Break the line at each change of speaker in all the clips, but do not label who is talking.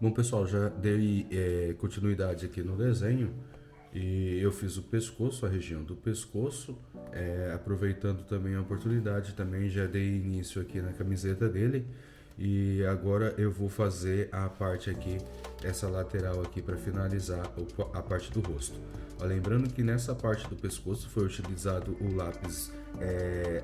Bom, pessoal, já dei continuidade aqui no desenho e eu fiz o pescoço, a região do pescoço, aproveitando também a oportunidade, também já dei início aqui na camiseta dele e agora eu vou fazer a parte aqui, essa lateral aqui para finalizar a parte do rosto. Ó, lembrando que nessa parte do pescoço foi utilizado o lápis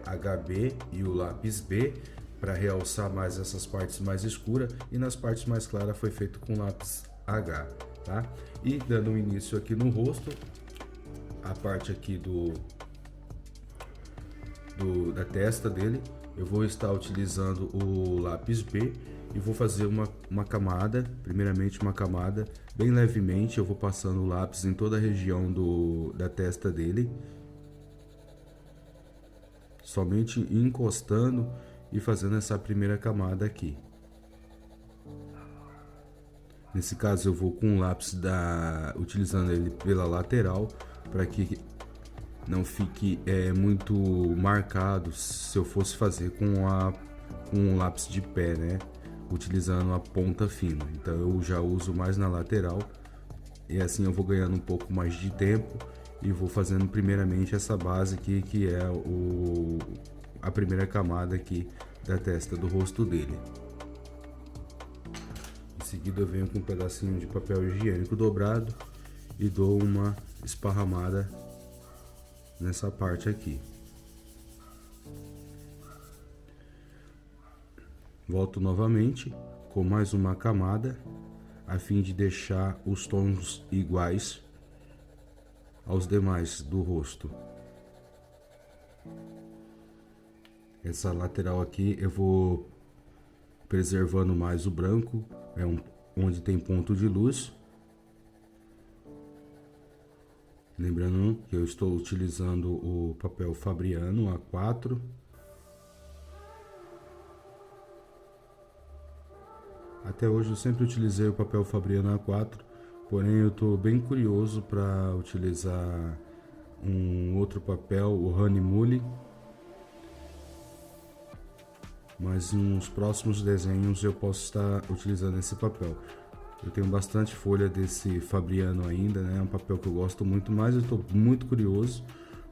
HB e o lápis B para realçar mais essas partes mais escuras, e nas partes mais claras foi feito com lápis H, tá? E dando início aqui no rosto, a parte aqui da testa dele, eu vou estar utilizando o lápis B e vou fazer uma camada, primeiramente uma camada bem levemente. Eu vou passando o lápis em toda a região da testa dele, somente encostando e fazendo essa primeira camada aqui. Nesse caso eu vou com o lápis utilizando ele pela lateral, para que não fique muito marcado se eu fosse fazer com um lápis de pé, né? Utilizando a ponta fina. Então eu já uso mais na lateral, e assim eu vou ganhando um pouco mais de tempo e vou fazendo primeiramente essa base aqui, que é a primeira camada aqui da testa do rosto dele. Em seguida eu venho com um pedacinho de papel higiênico dobrado e dou uma esparramada nessa parte aqui. Volto novamente com mais uma camada, a fim de deixar os tons iguais aos demais do rosto. Essa lateral aqui eu vou preservando mais o branco, onde tem ponto de luz. Lembrando que eu estou utilizando o papel Fabriano A4. Até hoje eu sempre utilizei o papel Fabriano A4, porém eu estou bem curioso para utilizar um outro papel, o Honeymoon. Mas nos próximos desenhos eu posso estar utilizando esse papel. Eu tenho bastante folha desse Fabriano ainda, né? É um papel que eu gosto muito, mas eu estou muito curioso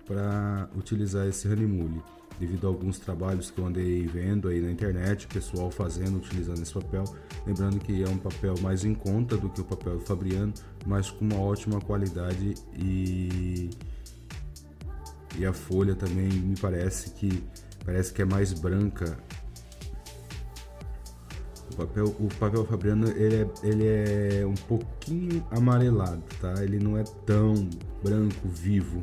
para utilizar esse Honeymoon, devido a alguns trabalhos que eu andei vendo aí na internet, o pessoal fazendo, utilizando esse papel. Lembrando que é um papel mais em conta do que o papel Fabriano, mas com uma ótima qualidade, e a folha também me parece que é mais branca. O papel Fabriano ele é um pouquinho amarelado, tá? Ele não é tão branco vivo.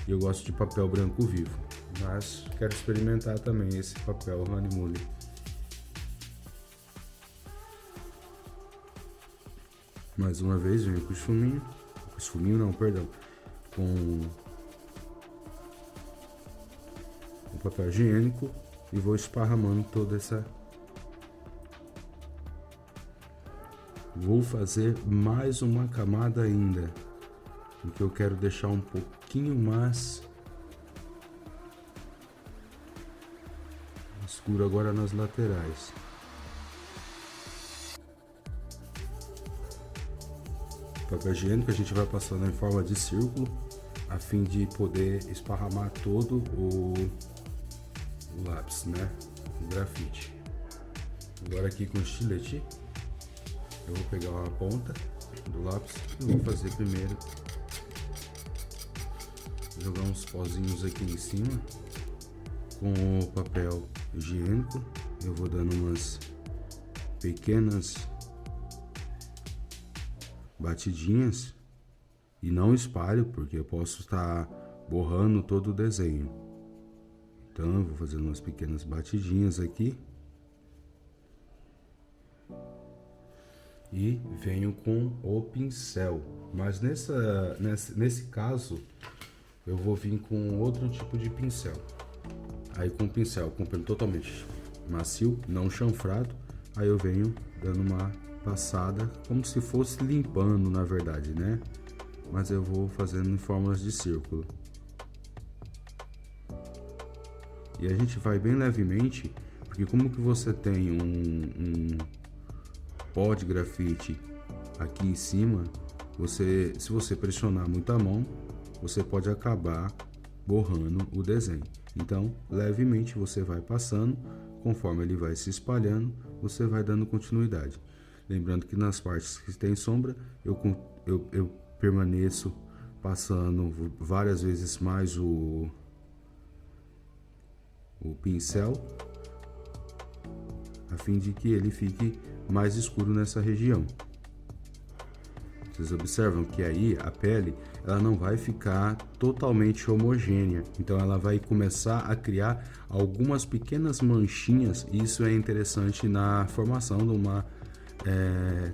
Eu gosto de papel branco vivo, mas quero experimentar também esse papel Honeymoon. Mais uma vez venho com com o papel higiênico e vou esparramando toda essa. Vou fazer mais uma camada ainda, porque eu quero deixar um pouquinho mais escuro agora nas laterais. O papel higiênico a gente vai passando em forma de círculo, a fim de poder esparramar todo o lápis, né? O grafite. Agora aqui com estilete, eu vou pegar uma ponta do lápis e vou fazer primeiro, jogar uns pozinhos aqui em cima com o papel higiênico. Eu vou dando umas pequenas batidinhas e não espalho, porque eu posso estar borrando todo o desenho. Então eu vou fazendo umas pequenas batidinhas aqui e venho com o pincel, mas nesse caso eu vou vir com outro tipo de pincel. Aí com o pincel com pelo totalmente macio, não chanfrado, aí eu venho dando uma passada como se fosse limpando, na verdade, né? Mas eu vou fazendo em formas de círculo. E a gente vai bem levemente, porque como que você tem pó de grafite aqui em cima, se você pressionar muito a mão, você pode acabar borrando o desenho. Então, levemente você vai passando, conforme ele vai se espalhando, você vai dando continuidade. Lembrando que nas partes que tem sombra, eu permaneço passando várias vezes mais o pincel, a fim de que ele fique mais escuro nessa região. Vocês observam que aí a pele ela não vai ficar totalmente homogênea, então ela vai começar a criar algumas pequenas manchinhas, e isso é interessante na formação de uma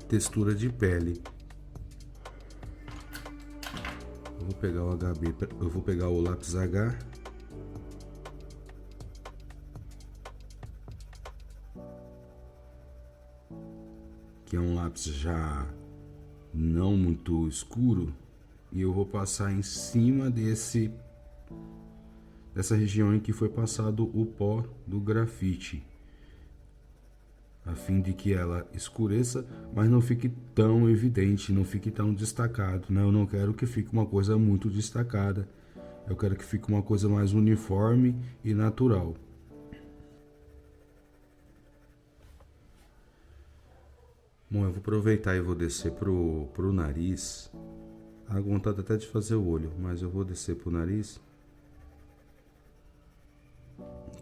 textura de pele. Eu vou pegar o HB, eu vou pegar o lápis H. Que é um lápis já não muito escuro, e eu vou passar em cima dessa região em que foi passado o pó do grafite, a fim de que ela escureça, mas não fique tão evidente, não fique tão destacado, né? Eu não quero que fique uma coisa muito destacada, eu quero que fique uma coisa mais uniforme e natural. Bom, eu vou aproveitar e vou descer pro nariz. A vontade até de fazer o olho, mas eu vou descer pro nariz.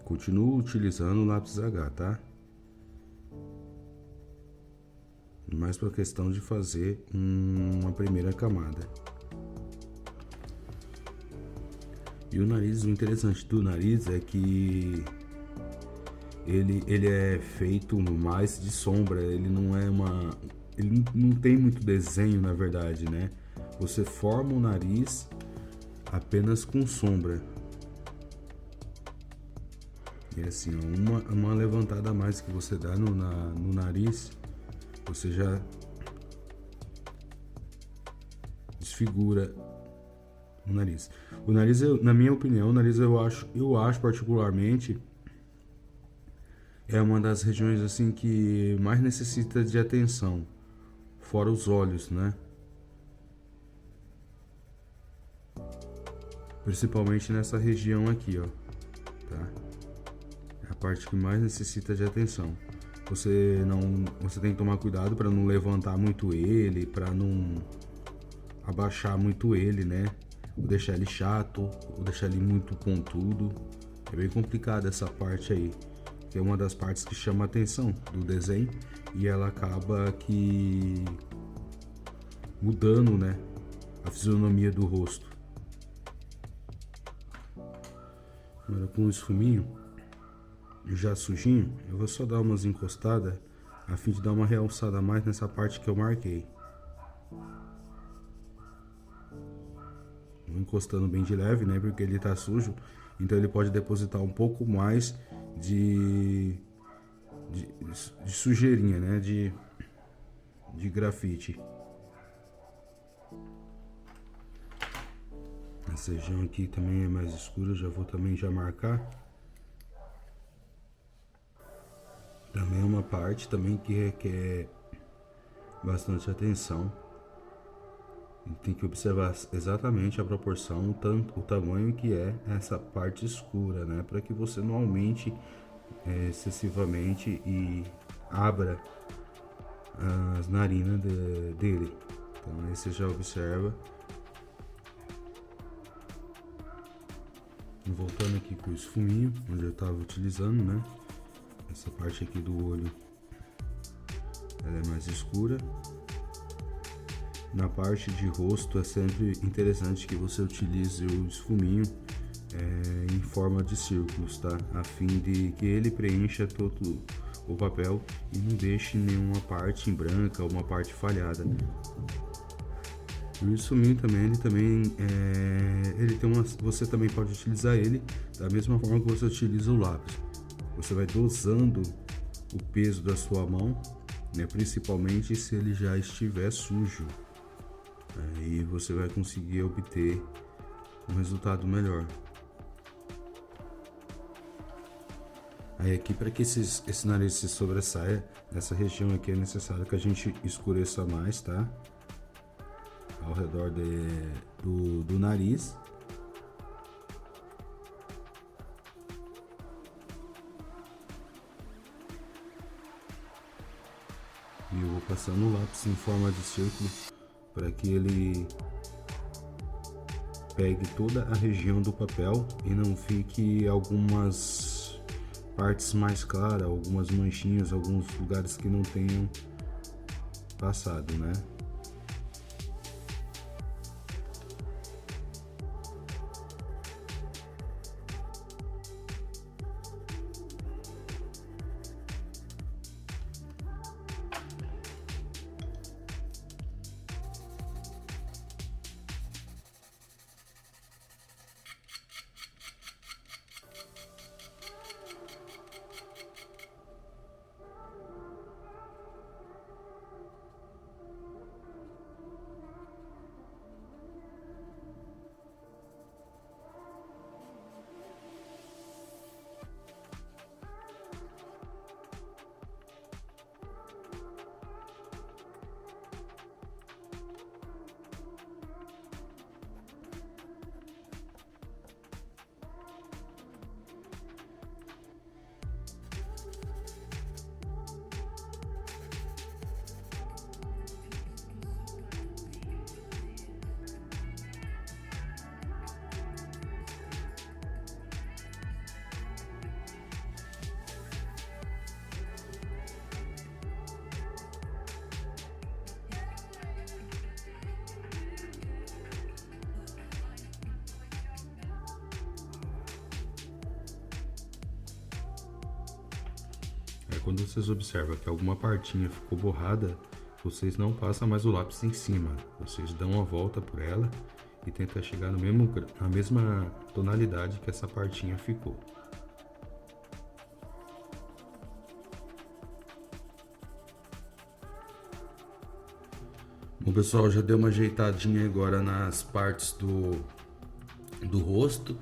Continuo utilizando o lápis H, tá? Mais para questão de fazer uma primeira camada. E o nariz, o interessante do nariz é que ele é feito mais de sombra, ele não tem muito desenho, na verdade, né? Você forma o nariz apenas com sombra. E assim, uma levantada a mais que você dá no nariz, você já desfigura o nariz. O nariz, na minha opinião, o nariz eu acho particularmente é uma das regiões assim que mais necessita de atenção, fora os olhos, né? Principalmente nessa região aqui, ó, tá? É a parte que mais necessita de atenção. Você tem que tomar cuidado para não levantar muito ele, para não abaixar muito ele, né? Ou deixar ele chato, ou deixar ele muito pontudo. É bem complicado essa parte aí, que é uma das partes que chama a atenção do desenho, e ela acaba que mudando, né, a fisionomia do rosto. Agora, com o esfuminho já sujinho, eu vou só dar umas encostadas a fim de dar uma realçada a mais nessa parte que eu marquei. Vou encostando bem de leve, né, porque ele tá sujo, então ele pode depositar um pouco mais de sujeirinha, né, de grafite. Essa região aqui também é mais escura, já vou também já marcar. Também é uma parte também que requer bastante atenção. Tem que observar exatamente a proporção, o tamanho que é essa parte escura, né, para que você não aumente excessivamente e abra as narinas dele. Então aí você já observa. Voltando aqui com o esfuminho, onde eu estava utilizando, né? Essa parte aqui do olho, ela é mais escura. Na parte de rosto é sempre interessante que você utilize o esfuminho em forma de círculos, tá? A fim de que ele preencha todo o papel e não deixe nenhuma parte em branca ou uma parte falhada. O esfuminho também, ele tem você também pode utilizar ele da mesma forma que você utiliza o lápis. Você vai dosando o peso da sua mão, né, principalmente se ele já estiver sujo. Aí você vai conseguir obter um resultado melhor. Aí aqui, para que esse nariz se sobressaia, nessa região aqui é necessário que a gente escureça mais, tá? Ao redor do nariz. E eu vou passando o lápis em forma de círculo para que ele pegue toda a região do papel e não fique algumas partes mais claras, algumas manchinhas, alguns lugares que não tenham passado, né? Quando vocês observam que alguma partinha ficou borrada, vocês não passam mais o lápis em cima. Vocês dão uma volta por ela e tentam chegar na mesma tonalidade que essa partinha ficou. Bom, pessoal, já deu uma ajeitadinha agora nas partes do rosto.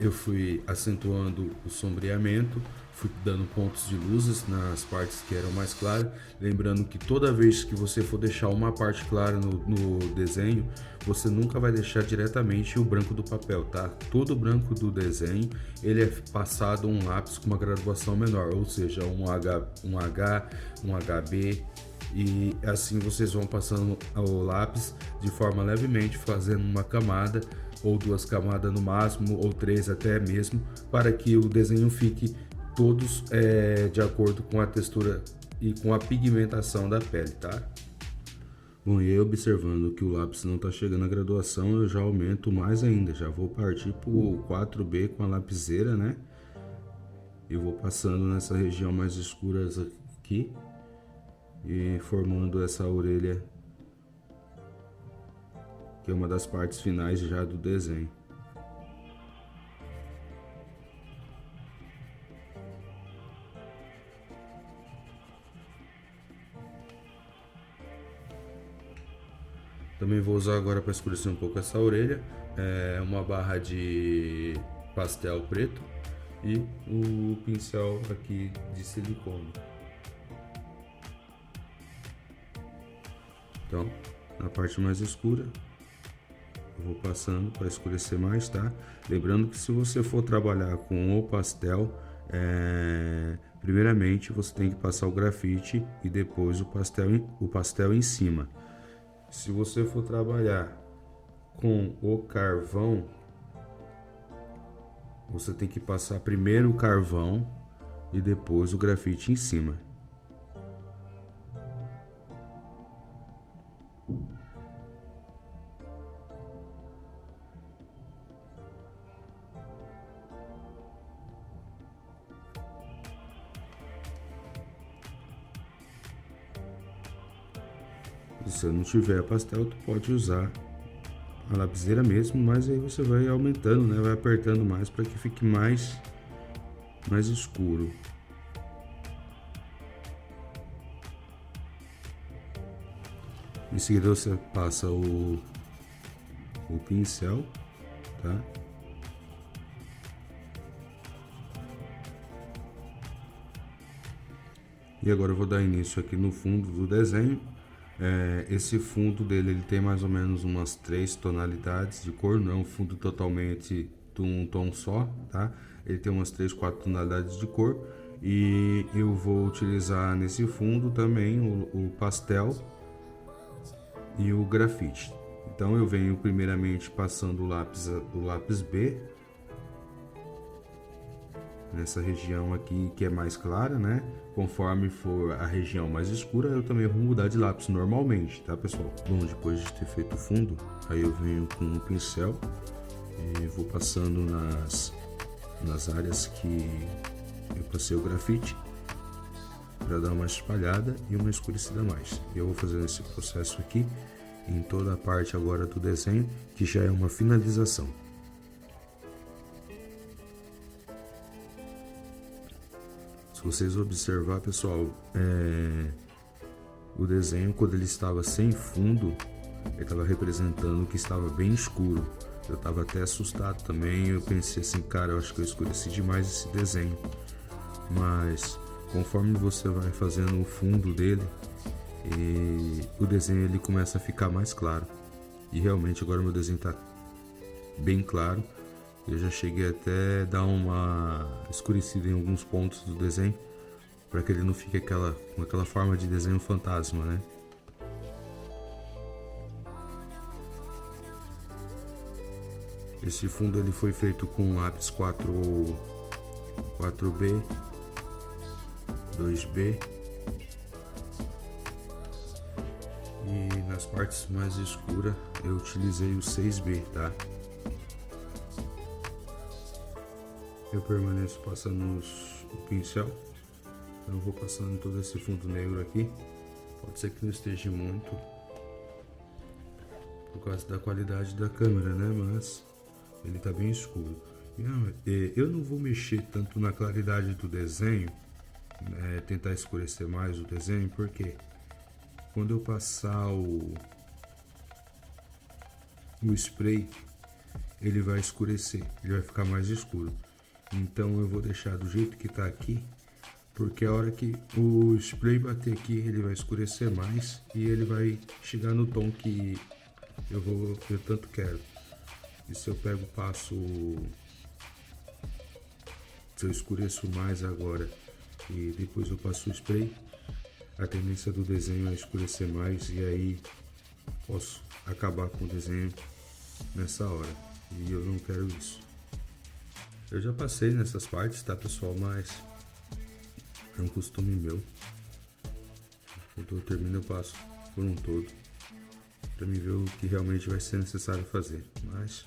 Eu fui acentuando o sombreamento, fui dando pontos de luzes nas partes que eram mais claras, lembrando que toda vez que você for deixar uma parte clara no desenho, você nunca vai deixar diretamente o branco do papel, tá? Todo o branco do desenho, ele é passado um lápis com uma graduação menor, ou seja, um HB, e assim vocês vão passando o lápis de forma levemente, fazendo uma camada ou duas camadas no máximo, ou três até mesmo, para que o desenho fique todos de acordo com a textura e com a pigmentação da pele, tá? Bom, e aí observando que o lápis não está chegando à graduação, eu já aumento mais ainda, já vou partir para o 4B com a lapiseira, né? Eu vou passando nessa região mais escura aqui e formando essa orelha, que é uma das partes finais já do desenho. Também vou usar agora para escurecer um pouco essa orelha, uma barra de pastel preto e o pincel aqui de silicone. Então, na parte mais escura, eu vou passando para escurecer mais, tá? Lembrando que se você for trabalhar com o pastel, primeiramente você tem que passar o grafite e depois o pastel em cima. Se você for trabalhar com o carvão, você tem que passar primeiro o carvão e depois o grafite em cima. Se você não tiver pastel, tu pode usar a lapiseira mesmo, mas aí você vai aumentando, né? Vai apertando mais para que fique mais escuro. Em seguida você passa o pincel, tá? E agora eu vou dar início aqui no fundo do desenho. Esse fundo dele ele tem mais ou menos umas 3 tonalidades de cor, não é um fundo totalmente de um tom só, tá? Ele tem umas 3, 4 tonalidades de cor e eu vou utilizar nesse fundo também o pastel e o grafite. Então eu venho primeiramente passando o lápis B nessa região aqui que é mais clara, né? Conforme for a região mais escura, eu também vou mudar de lápis normalmente, tá, pessoal? Bom, depois de ter feito o fundo, aí eu venho com um pincel e vou passando nas áreas que eu passei o grafite para dar uma espalhada e uma escurecida a mais. E eu vou fazendo esse processo aqui em toda a parte agora do desenho, que já é uma finalização. Se vocês observar, pessoal, o desenho quando ele estava sem fundo, ele estava representando que estava bem escuro. Eu estava até assustado também, eu pensei assim, cara, eu acho que eu escureci demais esse desenho. Mas conforme você vai fazendo o fundo dele, o desenho ele começa a ficar mais claro. E realmente agora o meu desenho está bem claro. Eu já cheguei até a dar uma escurecida em alguns pontos do desenho, para que ele não fique com aquela forma de desenho fantasma, né? Esse fundo ele foi feito com lápis 4B, 2B, e nas partes mais escuras eu utilizei o 6B, tá? Eu permaneço passando o pincel, eu vou passando todo esse fundo negro aqui. Pode ser que não esteja muito por causa da qualidade da câmera, né? Mas ele tá bem escuro. Eu não vou mexer tanto na claridade do desenho, tentar escurecer mais o desenho, porque quando eu passar o spray, ele vai escurecer, ele vai ficar mais escuro. Então eu vou deixar do jeito que tá aqui, porque a hora que o spray bater aqui, ele vai escurecer mais e ele vai chegar no tom que eu tanto quero. E se eu se eu escureço mais agora e depois eu passo o spray, a tendência do desenho é escurecer mais e aí posso acabar com o desenho nessa hora. E eu não quero isso. Eu já passei nessas partes, tá, pessoal? Mas é um costume meu. Quando eu termino, eu passo por um todo, para mim ver o que realmente vai ser necessário fazer. Mas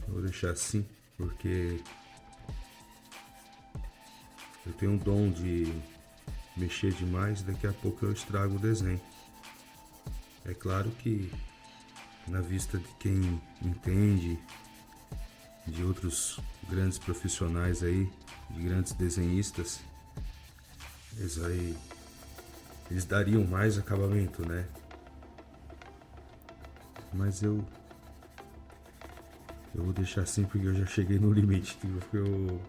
eu vou deixar assim, porque eu tenho um dom de mexer demais, daqui a pouco eu estrago o desenho. É claro que na vista de quem entende, de outros grandes profissionais aí, de grandes desenhistas, eles dariam mais acabamento, né? Mas eu vou deixar assim porque eu já cheguei no limite, eu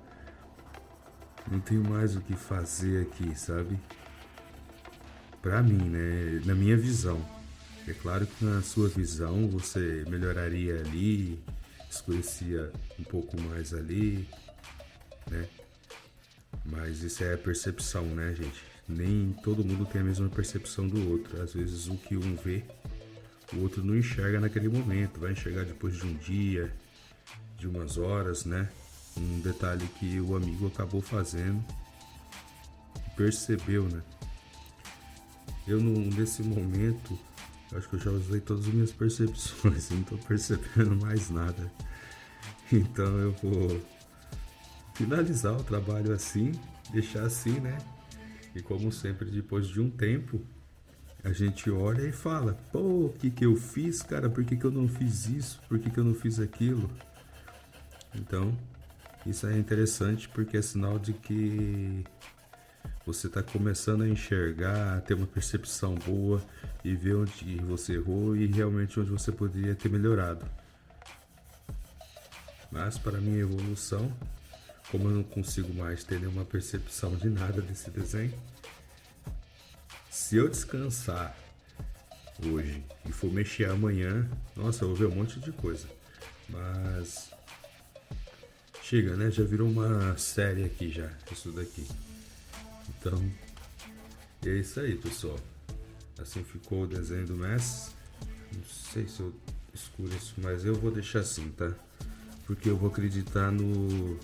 não tenho mais o que fazer aqui, sabe? Pra mim, né? Na minha visão. É claro que na sua visão você melhoraria ali, escurecia um pouco mais ali, né? Mas isso é a percepção, né, gente? Nem todo mundo tem a mesma percepção do outro. Às vezes o que um vê, o outro não enxerga naquele momento. Vai enxergar depois de um dia, de umas horas, né? Um detalhe que o amigo acabou fazendo, percebeu, né? Eu nesse momento, acho que eu já usei todas as minhas percepções, eu não tô percebendo mais nada. Então eu vou finalizar o trabalho assim, deixar assim, né? E como sempre, depois de um tempo, a gente olha e fala, pô, o que eu fiz, cara? Por que eu não fiz isso? Por que eu não fiz aquilo? Então, isso é interessante porque é sinal de que você está começando a enxergar, a ter uma percepção boa e ver onde você errou e realmente onde você poderia ter melhorado. Mas para minha evolução, como eu não consigo mais ter nenhuma percepção de nada desse desenho, se eu descansar hoje e for mexer amanhã, nossa, eu vou ver um monte de coisa. Mas chega, né? Já virou uma série aqui já, isso daqui. Então, é isso aí, pessoal. Assim ficou o desenho do Messi. Não sei se eu escureço, mas eu vou deixar assim, tá? Porque eu vou acreditar no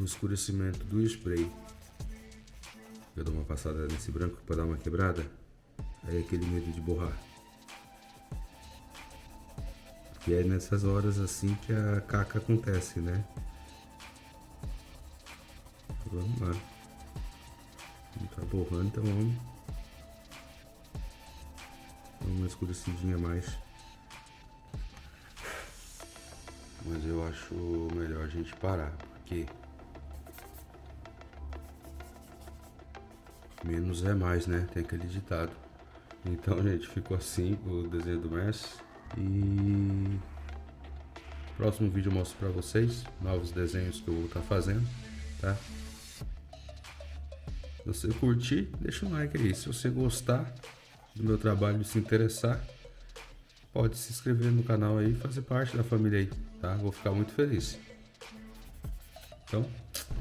escurecimento do spray. Eu dou uma passada nesse branco para dar uma quebrada. Aí aquele medo de borrar. E é nessas horas assim que a caca acontece, né? Vamos lá. Não tá borrando, então vamos uma escurecidinha a mais. Mas eu acho melhor a gente parar, porque menos é mais, né? Tem aquele ditado. Então, gente, ficou assim o desenho do Messi. E próximo vídeo eu mostro pra vocês novos desenhos que eu vou estar fazendo, tá? Se você curtir, deixa um like aí. Se você gostar do meu trabalho e se interessar, pode se inscrever no canal aí e fazer parte da família aí, tá? Vou ficar muito feliz. Então,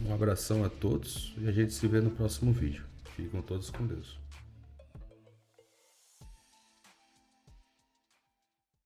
um abração a todos e a gente se vê no próximo vídeo. Fiquem todos com Deus.